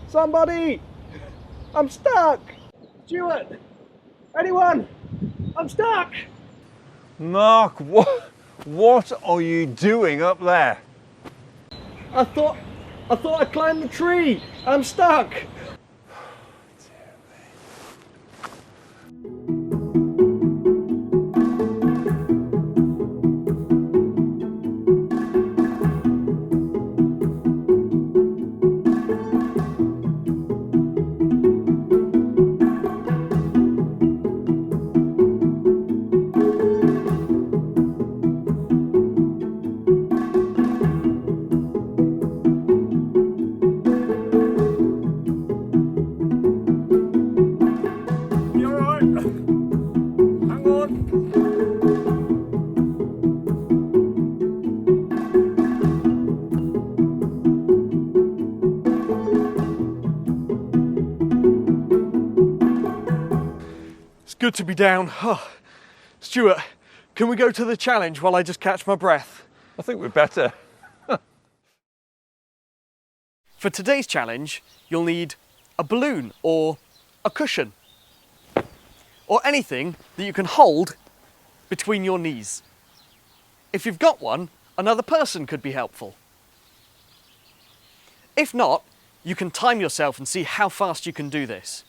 Somebody! I'm stuck! Stuart! Anyone? I'm stuck! Mark, what are you doing up there? I thought I climbed the tree. I'm stuck. Good to be down. Oh. Stuart, can we go to the challenge while I just catch my breath? I think we're better. For today's challenge, you'll need a balloon or a cushion or anything that you can hold between your knees. If you've got one, another person could be helpful. If not, you can time yourself and see how fast you can do this.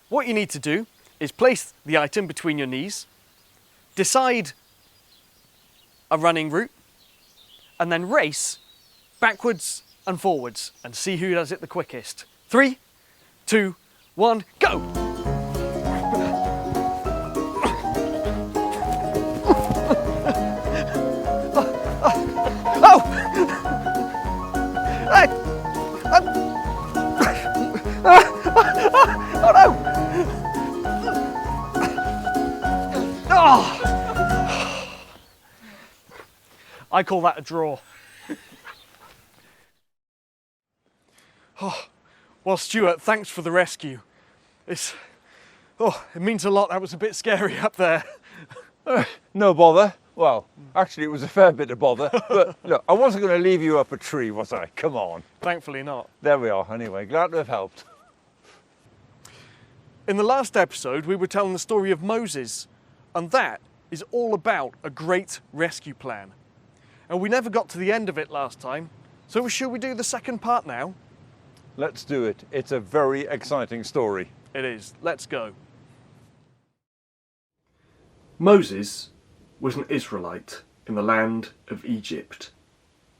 What you need to do is place the item between your knees, decide a running route, and then race backwards and forwards and see who does it the quickest. 3, 2, 1, go! Oh no! Oh. I call that a draw. Oh, well, Stuart, thanks for the rescue. It means a lot. That was a bit scary up there. No bother. Well, actually, it was a fair bit of bother. But look, I wasn't going to leave you up a tree, was I? Come on. Thankfully not. There we are. Anyway, glad to have helped. In the last episode, we were telling the story of Moses, and that is all about a great rescue plan. And we never got to the end of it last time, so should we do the second part now? Let's do it. It's a very exciting story. It is. Let's go. Moses was an Israelite in the land of Egypt.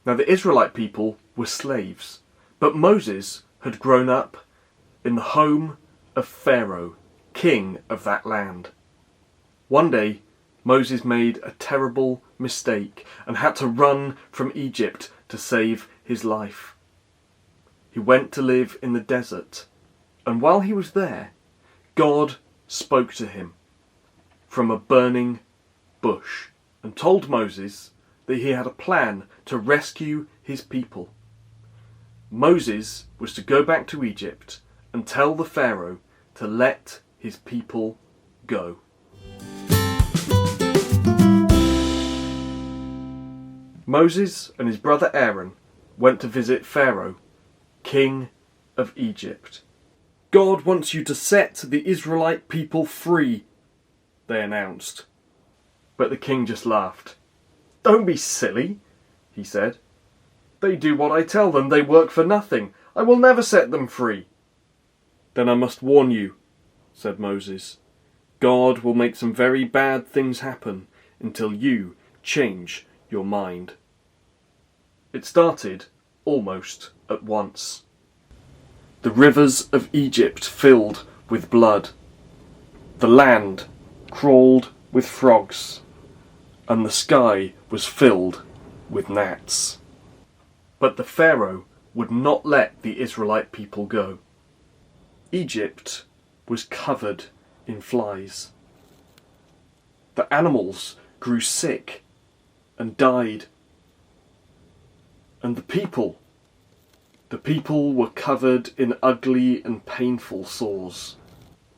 Now the Israelite people were slaves, but Moses had grown up in the home of Pharaoh, king of that land. One day, Moses made a terrible mistake and had to run from Egypt to save his life. He went to live in the desert, and while he was there, God spoke to him from a burning bush and told Moses that he had a plan to rescue his people. Moses was to go back to Egypt and tell the Pharaoh to let his people go. Moses and his brother Aaron went to visit Pharaoh, king of Egypt. God wants you to set the Israelite people free, they announced. But the king just laughed. Don't be silly, he said. They do what I tell them. They work for nothing. I will never set them free. Then I must warn you, said Moses. God will make some very bad things happen until you change your mind. It started almost at once. The rivers of Egypt filled with blood. The land crawled with frogs, and the sky was filled with gnats. But the Pharaoh would not let the Israelite people go. Egypt was covered in flies. The animals grew sick and died. And the people were covered in ugly and painful sores.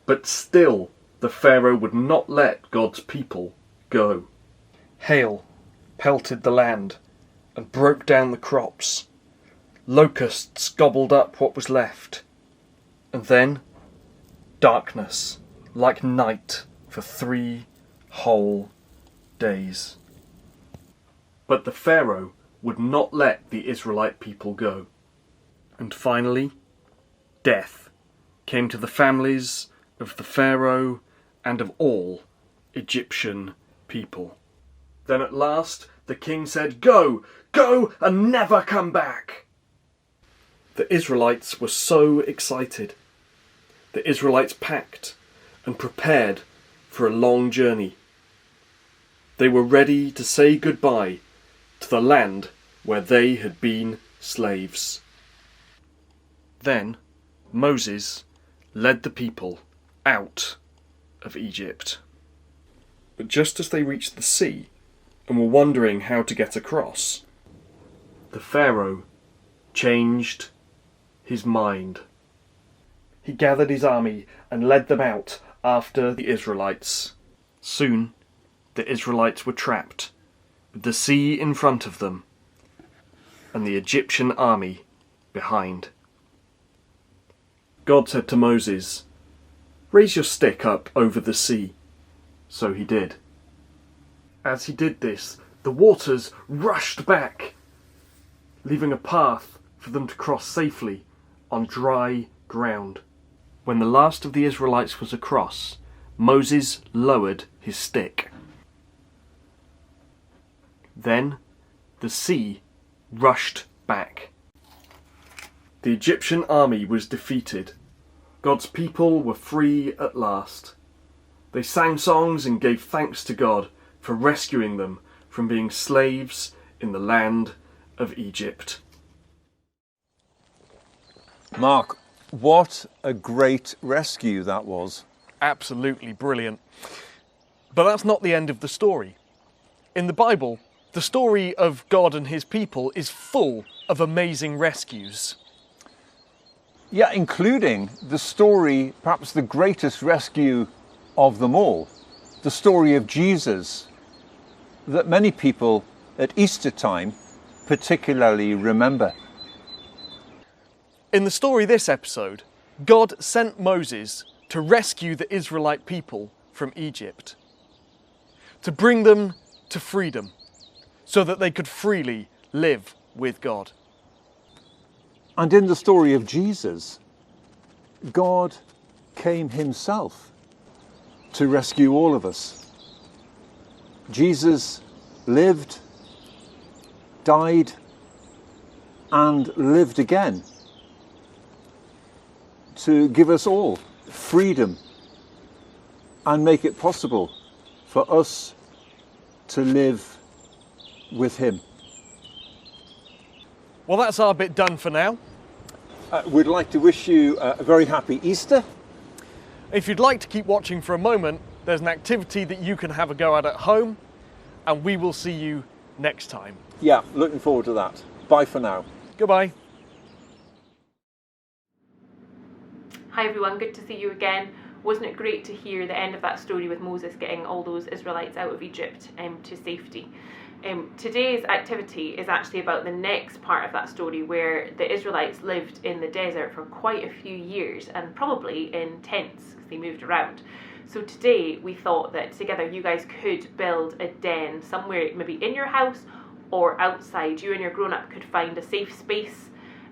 But still, the Pharaoh would not let God's people go. Hail pelted the land and broke down the crops. Locusts gobbled up what was left. And then darkness, like night, for 3 whole days. But the Pharaoh would not let the Israelite people go. And finally, death came to the families of the Pharaoh and of all Egyptian people. Then at last the king said, "Go, go and never come back." The Israelites were so excited. The Israelites packed and prepared for a long journey. They were ready to say goodbye to the land where they had been slaves. Then Moses led the people out of Egypt. But just as they reached the sea and were wondering how to get across, the Pharaoh changed his mind. He gathered his army and led them out after the Israelites. Soon the Israelites were trapped, with the sea in front of them and the Egyptian army behind. God said to Moses, "Raise your stick up over the sea." So he did. As he did this, the waters rushed back, leaving a path for them to cross safely on dry ground. When the last of the Israelites was across, Moses lowered his stick. Then the sea rushed back. The Egyptian army was defeated. God's people were free at last. They sang songs and gave thanks to God for rescuing them from being slaves in the land of Egypt. Mark, what a great rescue that was. Absolutely brilliant. But that's not the end of the story. In the Bible, the story of God and his people is full of amazing rescues. Yeah, including the story, perhaps the greatest rescue of them all, the story of Jesus, that many people at Easter time particularly remember. In the story this episode, God sent Moses to rescue the Israelite people from Egypt, to bring them to freedom, so that they could freely live with God. And in the story of Jesus, God came himself to rescue all of us. Jesus lived, died, and lived again to give us all freedom and make it possible for us to live with him. Well, that's our bit done for now. We'd like to wish you a very happy Easter. If you'd like to keep watching for a moment, there's an activity that you can have a go at home, and we will see you next time. Yeah, looking forward to that. Bye for now. Goodbye. Hi everyone, good to see you again. Wasn't it great to hear the end of that story with Moses getting all those Israelites out of Egypt to safety? Today's activity is actually about the next part of that story, where the Israelites lived in the desert for quite a few years, and probably in tents because they moved around. So today we thought that together you guys could build a den somewhere, maybe in your house or outside. You and your grown-up could find a safe space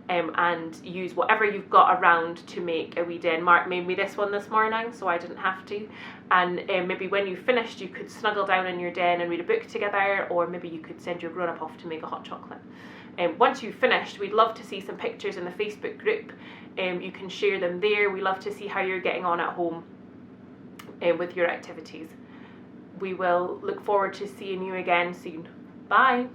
and use whatever you've got around to make a wee den. Mark made me this one this morning, so I didn't have to. And maybe when you finished, you could snuggle down in your den and read a book together, or maybe you could send your grown-up off to make a hot chocolate. Once you've finished, we'd love to see some pictures in the Facebook group. You can share them there. We love to see how you're getting on at home with your activities. We will look forward to seeing you again soon. Bye.